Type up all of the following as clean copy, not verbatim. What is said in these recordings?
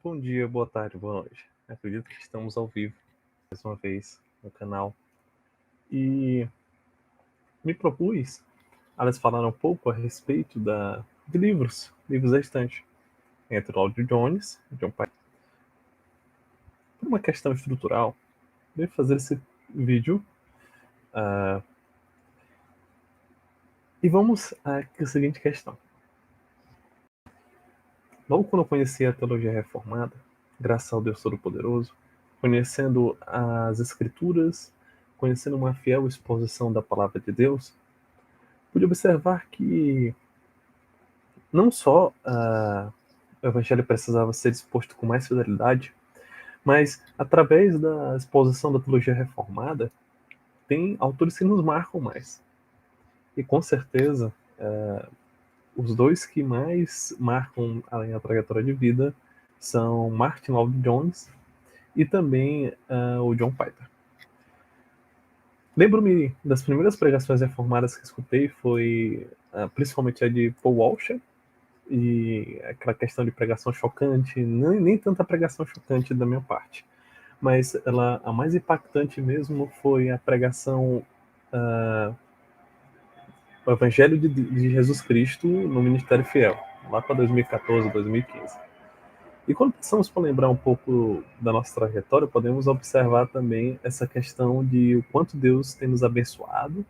Bom dia, boa tarde, boa noite. Acredito que estamos ao vivo mais uma vez no canal e me propus a lhes falar um pouco a respeito de livros da estante, entre o Lloyd Jones e John Pye. Por uma questão estrutural, devo fazer esse vídeo e vamos à seguinte questão. Logo quando eu conheci a teologia reformada, graças ao Deus Todo-Poderoso, conhecendo as Escrituras, conhecendo uma fiel exposição da Palavra de Deus, pude observar que não só o Evangelho precisava ser exposto com mais fidelidade, mas através da exposição da teologia reformada, tem autores que nos marcam mais. E com certeza, os dois que mais marcam a trajetória de vida são Martin Lloyd-Jones e também o John Piper. Lembro-me das primeiras pregações reformadas que escutei foi principalmente a de Paul Washer, e aquela questão de pregação chocante, nem tanta pregação chocante da minha parte, mas a mais impactante mesmo foi a pregação o Evangelho de Jesus Cristo no Ministério Fiel, lá para 2014, 2015. E quando passamos para lembrar um pouco da nossa trajetória, podemos observar também essa questão de o quanto Deus tem nos abençoado,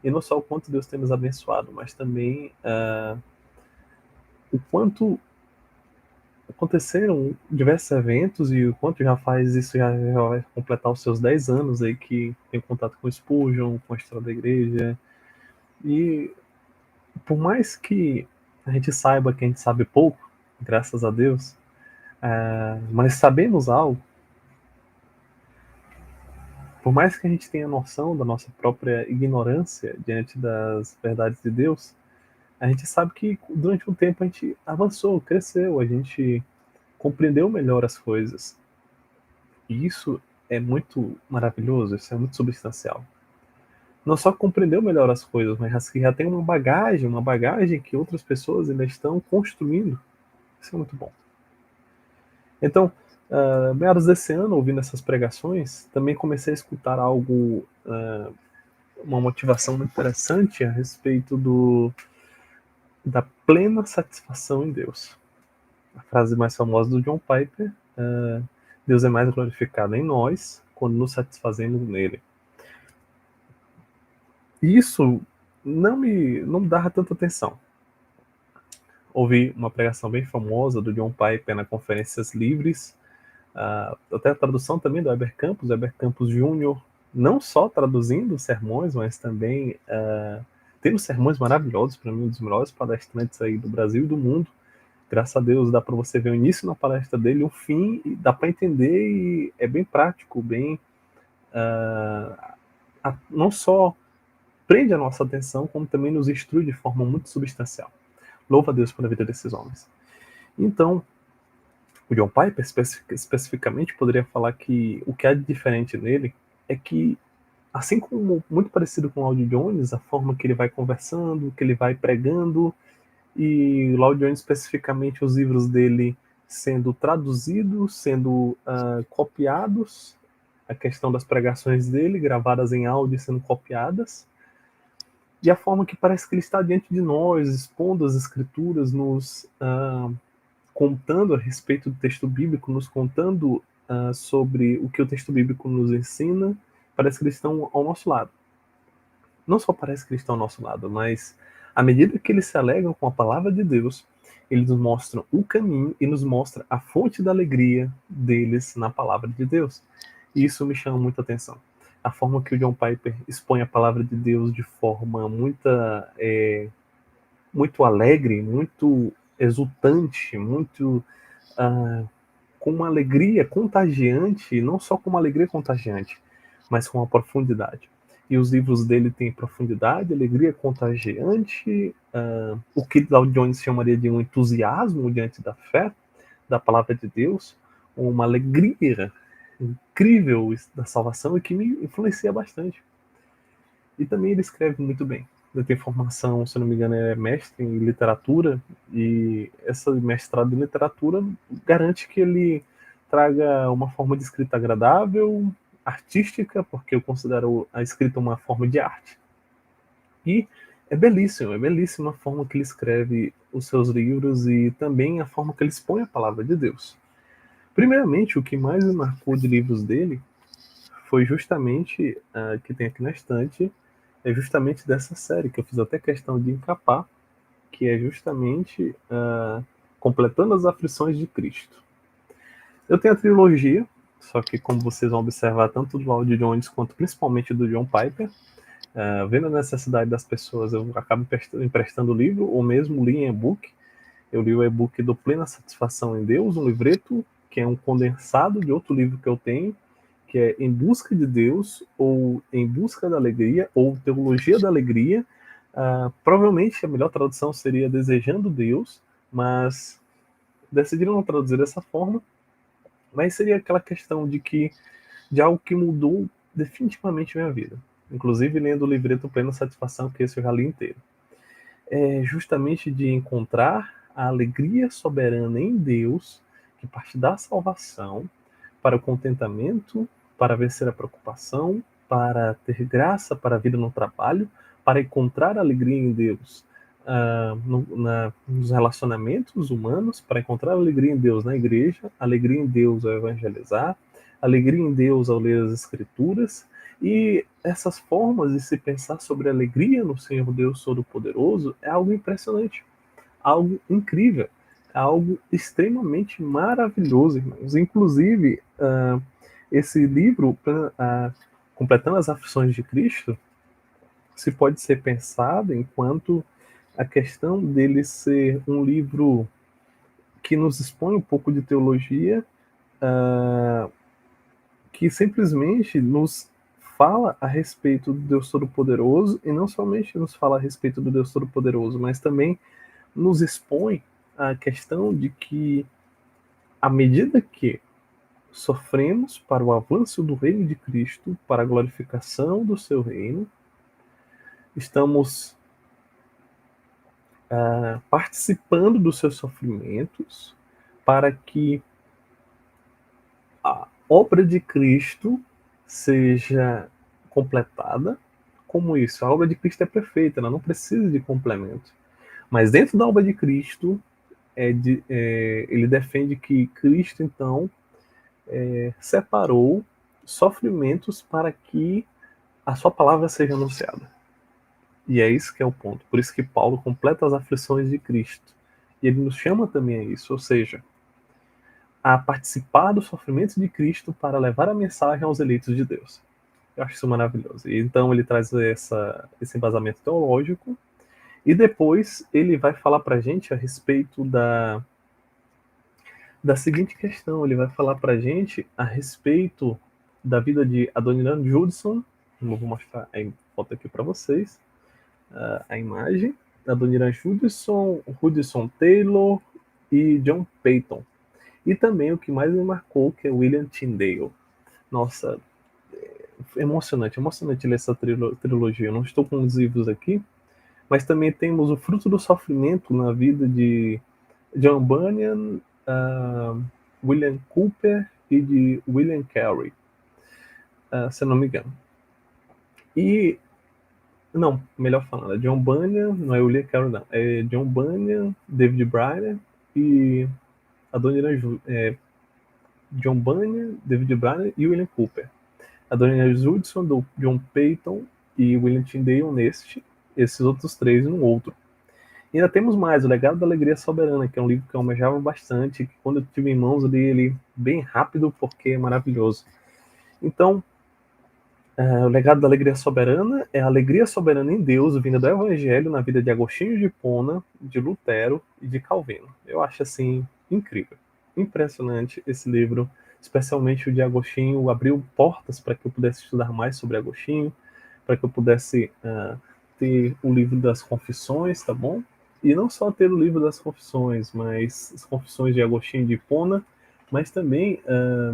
e não só o quanto Deus tem nos abençoado, mas também o quanto aconteceram diversos eventos e o quanto já faz isso, já vai completar os seus 10 anos aí que tem contato com o Spurgeon, com a história da igreja. E por mais que a gente saiba que a gente sabe pouco, graças a Deus, mas sabemos algo, por mais que a gente tenha noção da nossa própria ignorância diante das verdades de Deus, a gente sabe que durante um tempo a gente avançou, cresceu, a gente compreendeu melhor as coisas. E isso é muito maravilhoso, isso é muito substancial. Não só compreendeu melhor as coisas, mas que já tem uma bagagem que outras pessoas ainda estão construindo. Isso é muito bom. Então, meados desse ano, ouvindo essas pregações, também comecei a escutar algo, uma motivação muito interessante a respeito da plena satisfação em Deus. A frase mais famosa do John Piper, Deus é mais glorificado em nós quando nos satisfazemos nele. Isso não me dava tanta atenção. Ouvi uma pregação bem famosa do John Piper na Conferências Livres, até a tradução também do Heber Campos Jr., não só traduzindo sermões, mas também tendo sermões maravilhosos, para mim, um dos melhores palestrantes aí do Brasil e do mundo. Graças a Deus dá para você ver o início na palestra dele, o fim, e dá para entender, e é bem prático, bem não só prende a nossa atenção, como também nos instrui de forma muito substancial. Louva a Deus pela vida desses homens. Então, o John Piper, especificamente, poderia falar que o que há de diferente nele é que, assim como muito parecido com o Lloyd Jones, a forma que ele vai conversando, que ele vai pregando, e o Lloyd Jones, especificamente, os livros dele sendo traduzidos, sendo copiados, a questão das pregações dele, gravadas em áudio e sendo copiadas, e a forma que parece que ele está diante de nós, expondo as escrituras, nos contando a respeito do texto bíblico, nos contando sobre o que o texto bíblico nos ensina, parece que eles estão ao nosso lado. Não só parece que eles estão ao nosso lado, mas à medida que eles se alegram com a palavra de Deus, eles nos mostram o caminho e nos mostram a fonte da alegria deles na palavra de Deus. E isso me chama muita atenção. A forma que o John Piper expõe a palavra de Deus de forma muito alegre, muito exultante, muito com uma alegria contagiante, não só com uma alegria contagiante, mas com uma profundidade. E os livros dele têm profundidade, alegria contagiante, o que Lloyd Jones chamaria de um entusiasmo diante da fé, da palavra de Deus, uma alegria incrível da salvação e que me influencia bastante. E também ele escreve muito bem. ele tem formação, se não me engano, é mestre em literatura, e essa mestrado em literatura garante que ele traga uma forma de escrita agradável, artística, porque eu considero a escrita uma forma de arte. E é belíssima a forma que ele escreve os seus livros e também a forma que ele expõe a palavra de Deus. Primeiramente, o que mais me marcou de livros dele foi justamente, que tem aqui na estante, é justamente dessa série, que eu fiz até questão de encapar, que é justamente Completando as Aflições de Cristo. Eu tenho a trilogia, só que como vocês vão observar, tanto do Lloyd Jones quanto principalmente do John Piper, vendo a necessidade das pessoas, eu acabo emprestando o livro, ou mesmo li em e-book. Eu li o e-book do Plena Satisfação em Deus, um livreto que é um condensado de outro livro que eu tenho, que é Em Busca de Deus, ou Em Busca da Alegria, ou Teologia da Alegria. Provavelmente a melhor tradução seria Desejando Deus, mas decidiram não traduzir dessa forma, mas seria aquela questão de algo que mudou definitivamente minha vida. Inclusive lendo o livreto Plena Satisfação, que esse eu já li inteiro. É justamente de encontrar a alegria soberana em Deus, que parte da salvação, para o contentamento, para vencer a preocupação, para ter graça para a vida no trabalho, para encontrar alegria em Deus nos relacionamentos humanos, para encontrar alegria em Deus na igreja, alegria em Deus ao evangelizar, alegria em Deus ao ler as Escrituras. E essas formas de se pensar sobre alegria no Senhor Deus Todo-Poderoso é algo impressionante, algo incrível, algo extremamente maravilhoso, irmãos. Inclusive, esse livro, Completando as Aflições de Cristo, se pode ser pensado enquanto a questão dele ser um livro que nos expõe um pouco de teologia, que simplesmente nos fala a respeito do Deus Todo-Poderoso, e não somente nos fala a respeito do Deus Todo-Poderoso, mas também nos expõe a questão de que, à medida que sofremos para o avanço do reino de Cristo, para a glorificação do seu reino, estamos participando dos seus sofrimentos para que a obra de Cristo seja completada. Como isso? A obra de Cristo é perfeita, ela não precisa de complemento. Mas dentro da obra de Cristo, ele defende que Cristo, então, separou sofrimentos para que a sua palavra seja anunciada. E é isso que é o ponto. Por isso que Paulo completa as aflições de Cristo. E ele nos chama também a isso, ou seja, a participar do sofrimento de Cristo para levar a mensagem aos eleitos de Deus. Eu acho isso maravilhoso. E então ele traz esse embasamento teológico, e depois ele vai falar para a gente a respeito da seguinte questão. Ele vai falar para a gente a respeito da vida de Adoniran Judson. Eu vou mostrar a foto aqui para vocês, a imagem. Adoniran Judson, Hudson Taylor e John Peyton. E também o que mais me marcou, que é William Tyndale. Nossa, emocionante ler essa trilogia. Eu não estou com os livros aqui, mas também temos O Fruto do Sofrimento na vida de John Bunyan, William Cowper e de William Carey, se eu não me engano. E, não, melhor falando, é John Bunyan, não é William Carey não, é John Bunyan, David Briner e John Bunyan, David Briner e William Cowper. Adoniran Judson, do John Peyton e William Tyndale esses outros três no outro. E ainda temos mais, O Legado da Alegria Soberana, que é um livro que eu almejava bastante, que quando eu tive em mãos eu li ele bem rápido, porque é maravilhoso. Então, O Legado da Alegria Soberana é a alegria soberana em Deus, vinda do Evangelho na vida de Agostinho de Hipona, de Lutero e de Calvino. Eu acho, assim, incrível, impressionante esse livro, especialmente o de Agostinho. Abriu portas para que eu pudesse estudar mais sobre Agostinho, para que eu pudesse ter o livro das Confissões, tá bom? E não só ter o livro das Confissões, mas as Confissões de Agostinho de Hipona, mas também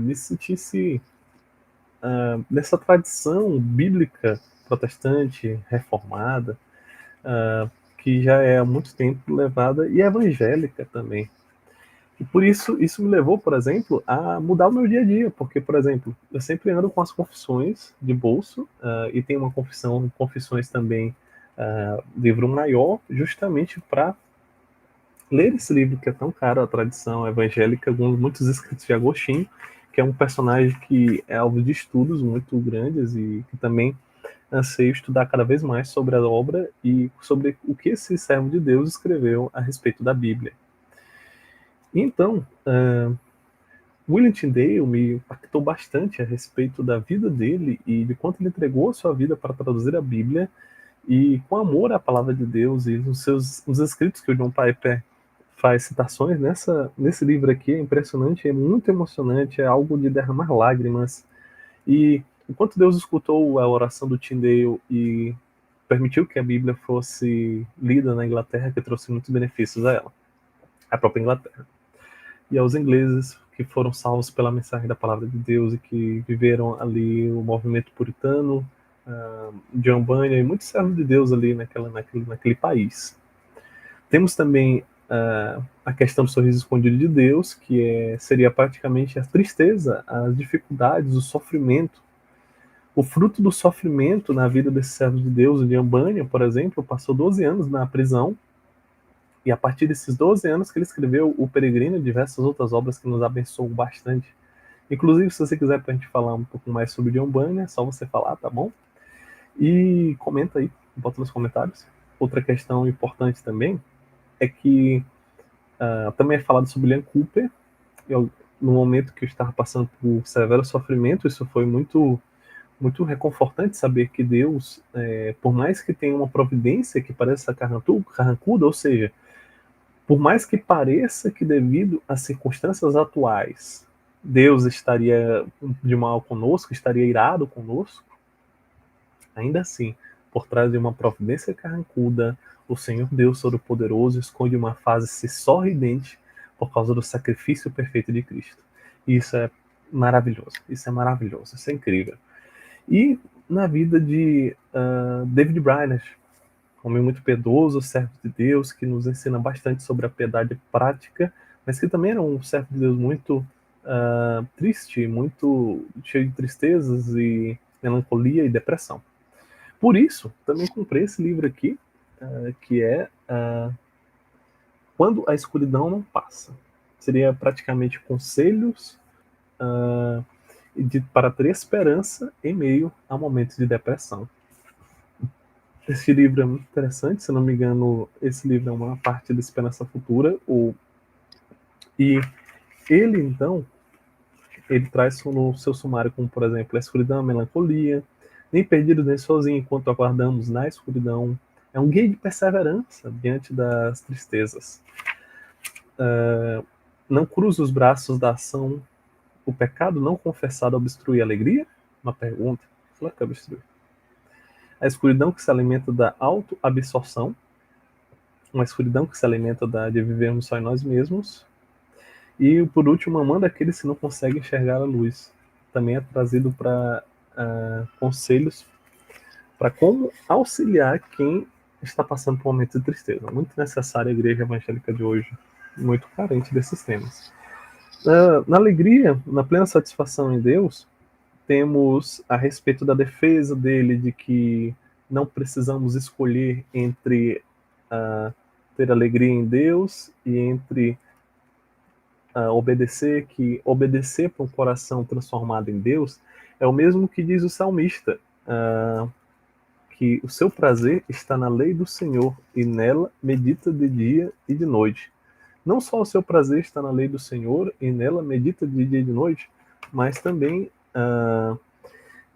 me sentisse nessa tradição bíblica protestante, reformada, que já é há muito tempo levada, e evangélica também. E por isso me levou, por exemplo, a mudar o meu dia a dia, porque, por exemplo, eu sempre ando com as confissões de bolso, e tem uma confissões também, livro maior, justamente para ler esse livro que é tão caro, a tradição evangélica, muitos escritos de Agostinho, que é um personagem que é alvo de estudos muito grandes e que também anseio estudar cada vez mais sobre a obra e sobre o que esse servo de Deus escreveu a respeito da Bíblia. Então, William Tyndale me impactou bastante a respeito da vida dele e de quanto ele entregou a sua vida para traduzir a Bíblia, e com amor à palavra de Deus, e os escritos que o John Piper faz citações nesse livro aqui, é impressionante, é muito emocionante, é algo de derramar lágrimas. E enquanto Deus escutou a oração do Tyndale e permitiu que a Bíblia fosse lida na Inglaterra, que trouxe muitos benefícios a ela, a própria Inglaterra, e aos ingleses que foram salvos pela mensagem da palavra de Deus e que viveram ali o movimento puritano, John Bunyan e muitos servos de Deus ali naquele país. Temos também a questão do sorriso escondido de Deus, que seria praticamente a tristeza, as dificuldades, o sofrimento. O fruto do sofrimento na vida desses servos de Deus, o John Bunyan, por exemplo, passou 12 anos na prisão, e a partir desses 12 anos que ele escreveu O Peregrino e diversas outras obras que nos abençoam bastante. Inclusive, se você quiser para a gente falar um pouco mais sobre John Bunyan, é só você falar, tá bom? E comenta aí, bota nos comentários. Outra questão importante também é que também é falado sobre William Cowper. No momento que eu estava passando por severo sofrimento, isso foi muito reconfortante, saber que Deus, por mais que tenha uma providência que pareça carrancuda, ou seja, por mais que pareça que devido às circunstâncias atuais Deus estaria de mal conosco, estaria irado conosco, ainda assim, por trás de uma providência carrancuda, o Senhor Deus Todo-Poderoso esconde uma face sorridente por causa do sacrifício perfeito de Cristo. E isso é maravilhoso, isso é maravilhoso, isso é incrível. E na vida de David Brainerd, homem muito piedoso, servo de Deus, que nos ensina bastante sobre a piedade prática, mas que também era um servo de Deus muito triste, muito cheio de tristezas e melancolia e depressão. Por isso, também comprei esse livro aqui, que é Quando a Escuridão Não Passa. Seria praticamente conselhos para ter esperança em meio a momentos de depressão. Esse livro é muito interessante, se não me engano, esse livro é uma parte da Esperança Futura. E ele, então, ele traz no seu sumário, como, por exemplo, a escuridão, a melancolia, nem perdidos nem sozinhos enquanto aguardamos na escuridão. É um guia de perseverança diante das tristezas. Não cruze os braços da ação. O pecado não confessado obstrui a alegria? Uma pergunta. Claro que obstrui. A escuridão que se alimenta da autoabsorção. Uma escuridão que se alimenta de vivermos só em nós mesmos. E, por último, amando aqueles que não conseguem enxergar a luz. Também é trazido para conselhos para como auxiliar quem está passando por momentos de tristeza. Muito necessária a igreja evangélica de hoje, muito carente desses temas. Na alegria, na plena satisfação em Deus, temos a respeito da defesa dele, de que não precisamos escolher entre ter alegria em Deus e entre obedecer, que obedecer para um coração transformado em Deus é o mesmo que diz o salmista, que o seu prazer está na lei do Senhor e nela medita de dia e de noite. Não só o seu prazer está na lei do Senhor e nela medita de dia e de noite, mas também,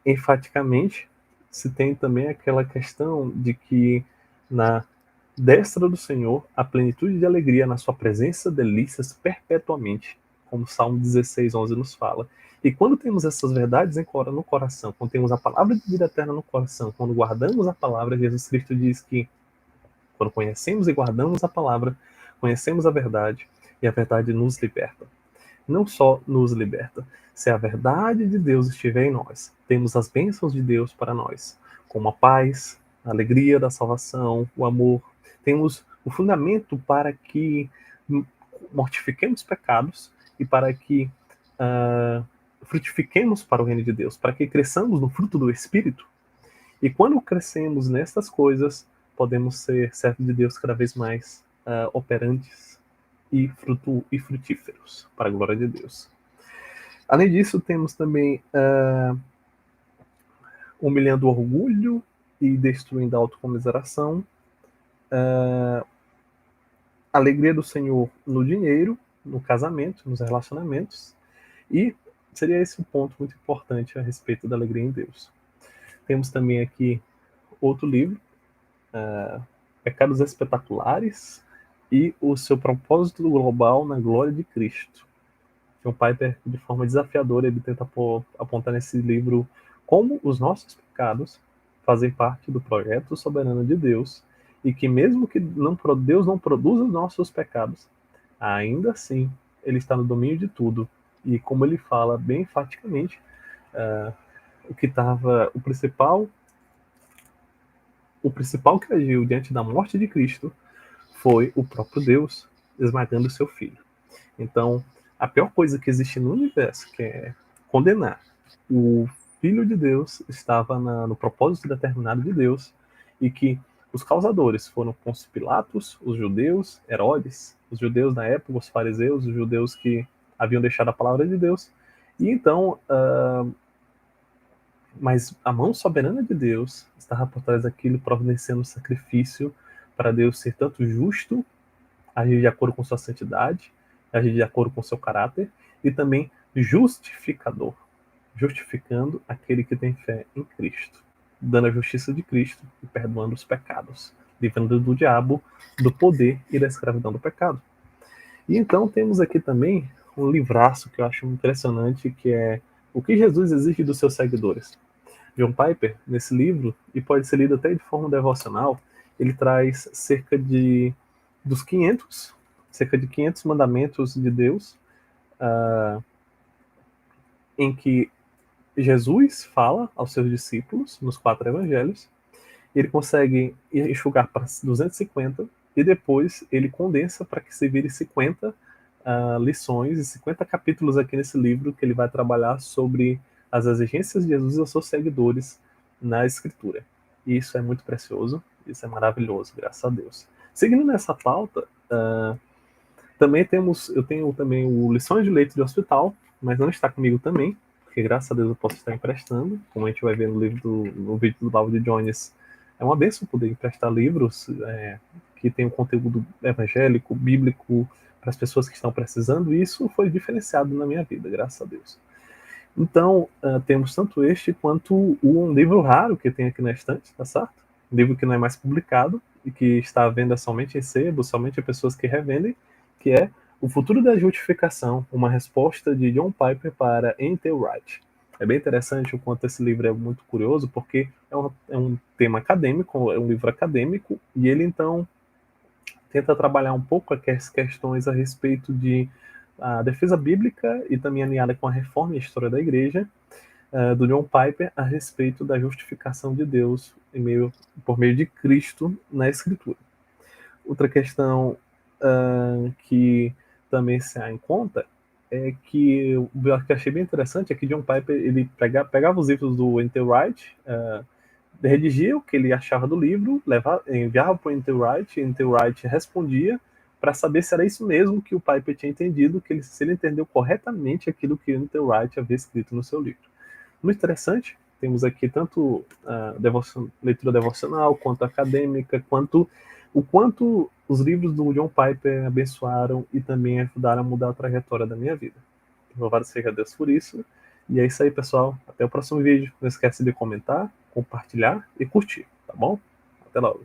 enfaticamente, se tem também aquela questão de que na destra do Senhor a plenitude de alegria, na sua presença delícias perpetuamente, como o Salmo 16:11 nos fala. E quando temos essas verdades no coração, quando temos a palavra de vida eterna no coração, quando guardamos a palavra, Jesus Cristo diz que quando conhecemos e guardamos a palavra, conhecemos a verdade, e a verdade nos liberta. Não só nos liberta, se a verdade de Deus estiver em nós, temos as bênçãos de Deus para nós, como a paz, a alegria da salvação, o amor. Temos o fundamento para que mortifiquemos pecados e para que frutifiquemos para o reino de Deus, para que cresçamos no fruto do Espírito. E quando crescemos nestas coisas, podemos ser servos de Deus cada vez mais operantes e frutíferos, para a glória de Deus. Além disso, temos também humilhando o orgulho e destruindo a autocomiseração, alegria do Senhor no dinheiro, no casamento, nos relacionamentos, e seria esse um ponto muito importante a respeito da alegria em Deus. Temos também aqui outro livro, Pecados Espetaculares e o seu propósito global na glória de Cristo. John Piper, de forma desafiadora, ele tenta apontar nesse livro como os nossos pecados fazem parte do projeto soberano de Deus e que mesmo que Deus não produza os nossos pecados, ainda assim ele está no domínio de tudo. E como ele fala bem enfaticamente, o principal que agiu diante da morte de Cristo foi o próprio Deus esmagando o seu filho. Então, a pior coisa que existe no universo, que é condenar o Filho de Deus, estava no propósito determinado de Deus, e que os causadores foram Pôncio Pilatos, os judeus, Herodes, os judeus na época, os fariseus, os judeus que haviam deixado a palavra de Deus. E então, mas a mão soberana de Deus estava por trás daquilo, providenciando o sacrifício para Deus ser tanto justo, agir de acordo com sua santidade, agir de acordo com seu caráter, e também justificador, justificando aquele que tem fé em Cristo, dando a justiça de Cristo e perdoando os pecados, livrando do diabo, do poder e da escravidão do pecado. E então temos aqui também um livraço que eu acho impressionante, que é O que Jesus exige dos seus seguidores. John Piper, nesse livro, e pode ser lido até de forma devocional, ele traz cerca de 500 mandamentos de Deus, em que Jesus fala aos seus discípulos, nos 4 evangelhos, ele consegue enxugar para 250, e depois ele condensa para que se vire 50 lições e 50 capítulos aqui nesse livro, que ele vai trabalhar sobre as exigências de Jesus aos seus seguidores na Escritura. E isso é muito precioso, isso é maravilhoso, graças a Deus. Seguindo nessa pauta, eu tenho também o Lições de Leito de Hospital, mas não está comigo também, porque graças a Deus eu posso estar emprestando, como a gente vai ver no vídeo do David Jones. É uma bênção poder emprestar livros que tem um conteúdo evangélico, bíblico, para as pessoas que estão precisando, e isso foi diferenciado na minha vida, graças a Deus. Então, temos tanto este quanto um livro raro que tem aqui na estante, tá certo? Um livro que não é mais publicado e que está à venda somente em sebo, somente a pessoas que revendem, que é O Futuro da Justificação, uma resposta de John Piper para N.T. Wright. É bem interessante o quanto esse livro é muito curioso, porque é um tema acadêmico, é um livro acadêmico, e ele então tenta trabalhar um pouco as questões a respeito de a defesa bíblica e também alinhada com a reforma e a história da igreja, do John Piper, a respeito da justificação de Deus por meio de Cristo na Escritura. Outra questão que também se há em conta é que eu achei bem interessante é que John Piper ele pegava os livros do N.T. Wright, redigia o que ele achava do livro, enviava para o N.T. Wright, N.T. Wright respondia para saber se era isso mesmo que o Piper tinha entendido, se ele entendeu corretamente aquilo que o N.T. Wright havia escrito no seu livro. Muito interessante, temos aqui tanto leitura devocional, quanto acadêmica, quanto os livros do John Piper abençoaram e também ajudaram a mudar a trajetória da minha vida. Louvado seja Deus por isso. E é isso aí, pessoal. Até o próximo vídeo. Não esquece de comentar, compartilhar e curtir, tá bom? Até logo.